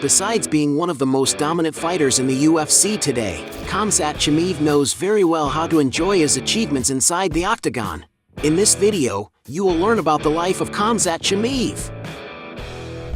Besides being one of the most dominant fighters in the UFC today, Khamzat Chimaev knows very well how to enjoy his achievements inside the octagon. In this video, you will learn about the life of Khamzat Chimaev.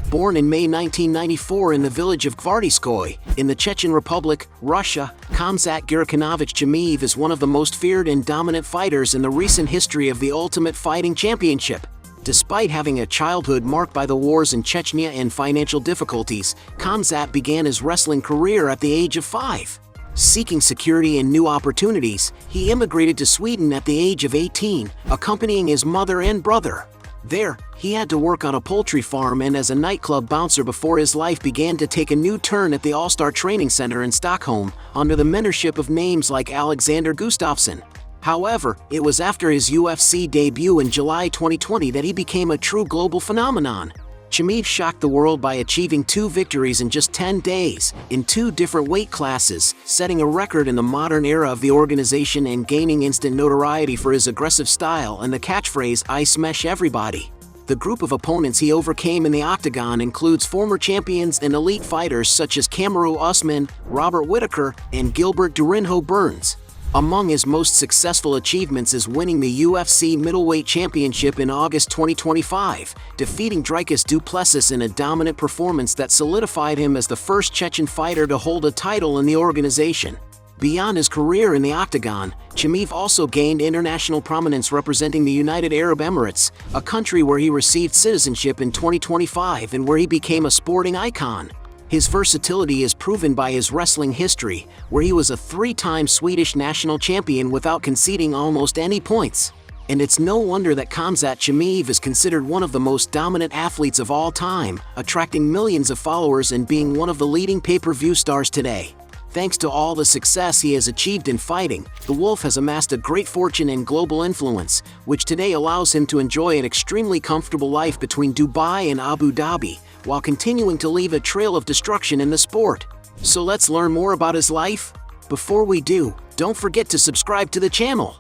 Born in May 1994 in the village of Gvardeyskoye, in the Chechen Republic, Russia, Khamzat Chimaev is one of the most feared and dominant fighters in the recent history of the Ultimate Fighting Championship. Despite having a childhood marked by the wars in Chechnya and financial difficulties, Khamzat began his wrestling career at the age of 5. Seeking security and new opportunities, he immigrated to Sweden at the age of 18, accompanying his mother and brother. There, he had to work on a poultry farm and as a nightclub bouncer before his life began to take a new turn at the Allstars training center in Stockholm, under the mentorship of names like Alexander Gustafsson. However, it was after his UFC debut in July 2020 that he became a true global phenomenon. Chimaev shocked the world by achieving 2 victories in just 10 days, in 2 different weight classes, setting a record in the modern era of the organization and gaining instant notoriety for his aggressive style and the catchphrase, "I smesh everybody." The group of opponents he overcame in the octagon includes former champions and elite fighters such as Kamaru Usman, Robert Whittaker, and Gilbert Burns. Among his most successful achievements is winning the UFC Middleweight Championship in August 2025, defeating Dricus du Plessis in a dominant performance that solidified him as the first Chechen fighter to hold a title in the organization. Beyond his career in the octagon, Chimaev also gained international prominence representing the United Arab Emirates, a country where he received citizenship in 2025 and where he became a sporting icon. His versatility is proven by his wrestling history, where he was a 3-time Swedish national champion without conceding almost any points. And it's no wonder that Khamzat Chimaev is considered one of the most dominant athletes of all time, attracting millions of followers and being one of the leading pay-per-view stars today. Thanks to all the success he has achieved in fighting, the Wolf has amassed a great fortune and global influence, which today allows him to enjoy an extremely comfortable life between Dubai and Abu Dhabi, while continuing to leave a trail of destruction in the sport. So let's learn more about his life. Before we do, don't forget to subscribe to the channel.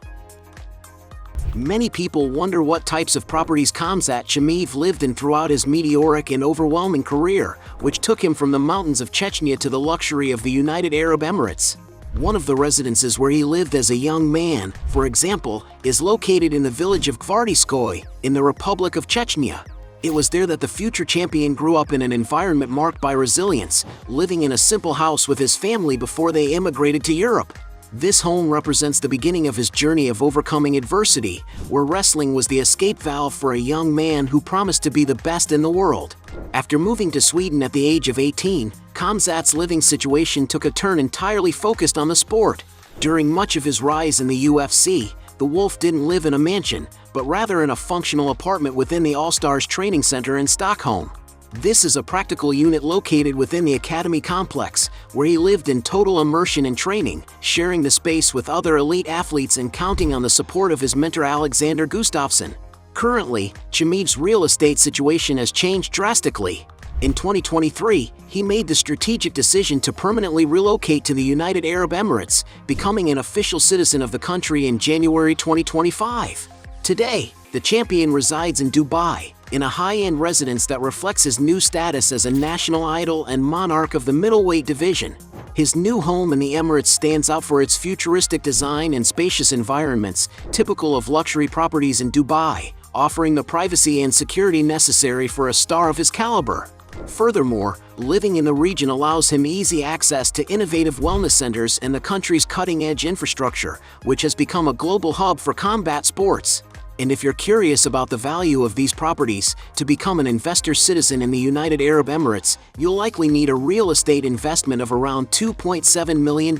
Many people wonder what types of properties Khamzat Chimaev lived in throughout his meteoric and overwhelming career, which took him from the mountains of Chechnya to the luxury of the United Arab Emirates. One of the residences where he lived as a young man, for example, is located in the village of Gvardeyskoye, in the Republic of Chechnya. It was there that the future champion grew up in an environment marked by resilience, living in a simple house with his family before they immigrated to Europe. This home represents the beginning of his journey of overcoming adversity, where wrestling was the escape valve for a young man who promised to be the best in the world. After moving to Sweden at the age of 18, Khamzat's living situation took a turn entirely focused on the sport. During much of his rise in the UFC, the Wolf didn't live in a mansion, but rather in a functional apartment within the Allstars training center in Stockholm. This is a practical unit located within the Academy complex, where he lived in total immersion and training, sharing the space with other elite athletes and counting on the support of his mentor Alexander Gustafsson. Currently, Chimaev's real estate situation has changed drastically. In 2023, he made the strategic decision to permanently relocate to the United Arab Emirates, becoming an official citizen of the country in January 2025. Today, the champion resides in Dubai, in a high-end residence that reflects his new status as a national idol and monarch of the middleweight division. His new home in the Emirates stands out for its futuristic design and spacious environments, typical of luxury properties in Dubai, offering the privacy and security necessary for a star of his caliber. Furthermore, living in the region allows him easy access to innovative wellness centers and the country's cutting-edge infrastructure, which has become a global hub for combat sports. And if you're curious about the value of these properties, to become an investor citizen in the United Arab Emirates, you'll likely need a real estate investment of around $2.7 million.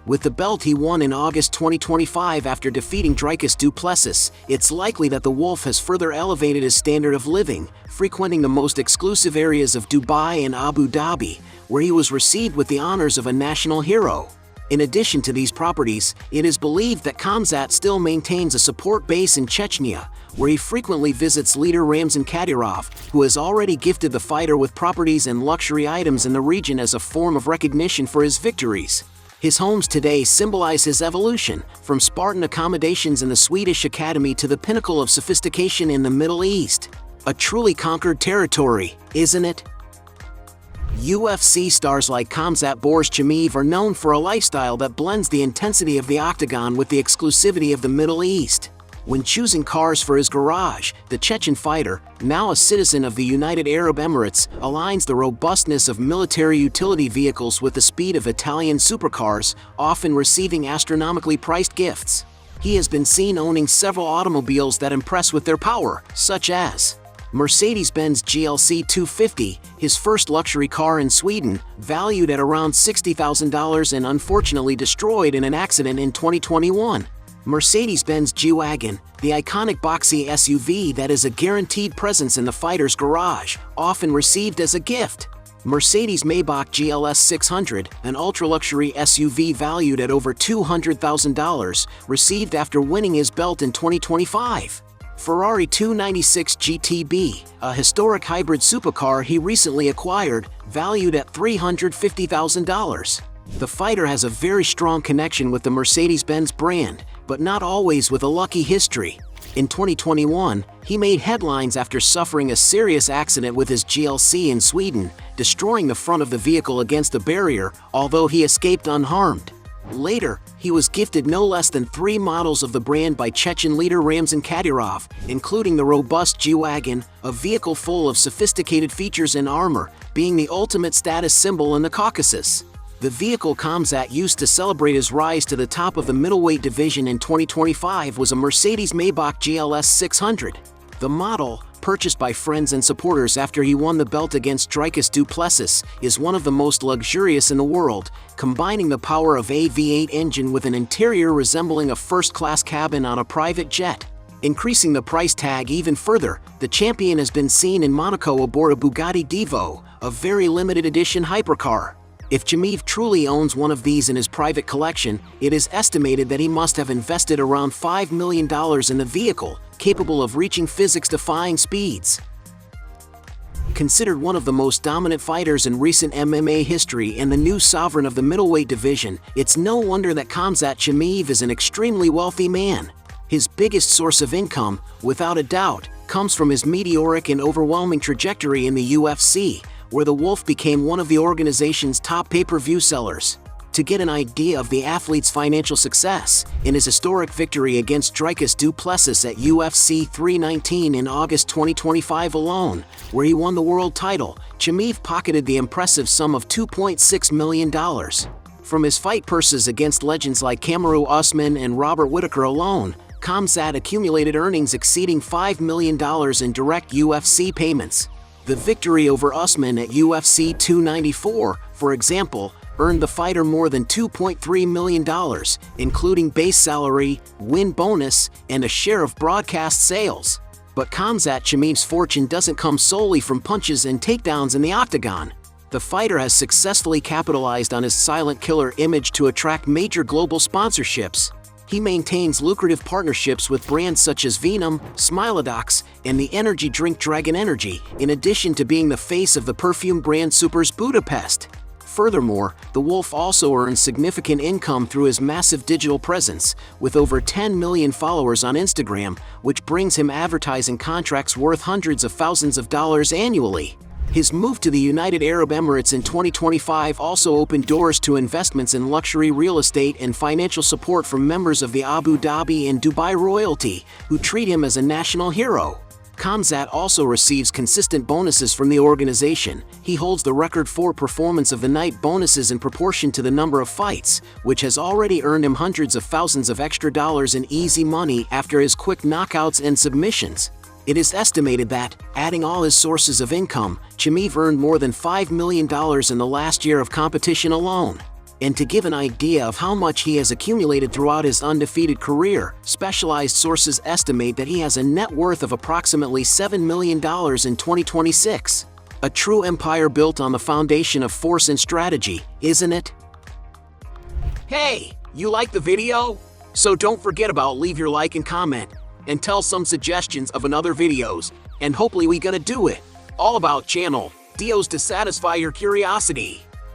With the belt he won in August 2025 after defeating Dricus du Plessis, it's likely that the Wolf has further elevated his standard of living, frequenting the most exclusive areas of Dubai and Abu Dhabi, where he was received with the honors of a national hero. In addition to these properties, it is believed that Khamzat still maintains a support base in Chechnya, where he frequently visits leader Ramzan Kadyrov, who has already gifted the fighter with properties and luxury items in the region as a form of recognition for his victories. His homes today symbolize his evolution, from Spartan accommodations in the Swedish Academy to the pinnacle of sophistication in the Middle East. A truly conquered territory, isn't it? UFC stars like Khamzat Chimaev are known for a lifestyle that blends the intensity of the octagon with the exclusivity of the Middle East. When choosing cars for his garage, the Chechen fighter, now a citizen of the United Arab Emirates, aligns the robustness of military utility vehicles with the speed of Italian supercars, often receiving astronomically priced gifts. He has been seen owning several automobiles that impress with their power, such as Mercedes-Benz GLC 250, his first luxury car in Sweden, valued at around $60,000 and unfortunately destroyed in an accident in 2021. Mercedes-Benz G-Wagon, the iconic boxy SUV that is a guaranteed presence in the fighter's garage, often received as a gift. Mercedes-Maybach GLS 600, an ultra-luxury SUV valued at over $200,000, received after winning his belt in 2025. Ferrari 296 GTB, a historic hybrid supercar he recently acquired, valued at $350,000. The fighter has a very strong connection with the Mercedes-Benz brand, but not always with a lucky history. In 2021, he made headlines after suffering a serious accident with his GLC in Sweden, destroying the front of the vehicle against a barrier, although he escaped unharmed. Later, he was gifted no less than 3 models of the brand by Chechen leader Ramzan Kadyrov, including the robust G-Wagon, a vehicle full of sophisticated features and armor, being the ultimate status symbol in the Caucasus. The vehicle Khamzat used to celebrate his rise to the top of the middleweight division in 2025 was a Mercedes-Maybach GLS 600. The model, purchased by friends and supporters after he won the belt against Dricus du Plessis, is one of the most luxurious in the world, combining the power of a V8 engine with an interior resembling a first-class cabin on a private jet. Increasing the price tag even further, the champion has been seen in Monaco aboard a Bugatti Divo, a very limited edition hypercar. If Chimaev truly owns one of these in his private collection, it is estimated that he must have invested around $5 million in the vehicle, capable of reaching physics-defying speeds. Considered one of the most dominant fighters in recent MMA history and the new sovereign of the middleweight division, it's no wonder that Khamzat Chimaev is an extremely wealthy man. His biggest source of income, without a doubt, comes from his meteoric and overwhelming trajectory in the UFC, where the Wolf became one of the organization's top pay-per-view sellers. To get an idea of the athlete's financial success, in his historic victory against Dricus du Plessis at UFC 319 in August 2025 alone, where he won the world title, Chimaev pocketed the impressive sum of $2.6 million. From his fight purses against legends like Kamaru Usman and Robert Whittaker alone, Khamzat accumulated earnings exceeding $5 million in direct UFC payments. The victory over Usman at UFC 294, for example, earned the fighter more than $2.3 million, including base salary, win bonus, and a share of broadcast sales. But Khamzat Chimaev's fortune doesn't come solely from punches and takedowns in the octagon. The fighter has successfully capitalized on his silent killer image to attract major global sponsorships. He maintains lucrative partnerships with brands such as Venom, Smilodox, and the energy drink Dragon Energy, in addition to being the face of the perfume brand Supers Budapest. Furthermore, the Wolf also earns significant income through his massive digital presence, with over 10 million followers on Instagram, which brings him advertising contracts worth hundreds of thousands of dollars annually. His move to the United Arab Emirates in 2025 also opened doors to investments in luxury real estate and financial support from members of the Abu Dhabi and Dubai royalty, who treat him as a national hero. Khamzat also receives consistent bonuses from the organization. He holds the record for performance of the night bonuses in proportion to the number of fights, which has already earned him hundreds of thousands of extra dollars in easy money after his quick knockouts and submissions. It is estimated that, adding all his sources of income, Chimaev earned more than $5 million in the last year of competition alone. And to give an idea of how much he has accumulated throughout his undefeated career, specialized sources estimate that he has a net worth of approximately $7 million in 2026. A true empire built on the foundation of force and strategy, isn't it? Hey, you like the video? So don't forget about leave your like and comment, and tell some suggestions of another videos, and hopefully we gonna do it. All about channel, deals to satisfy your curiosity.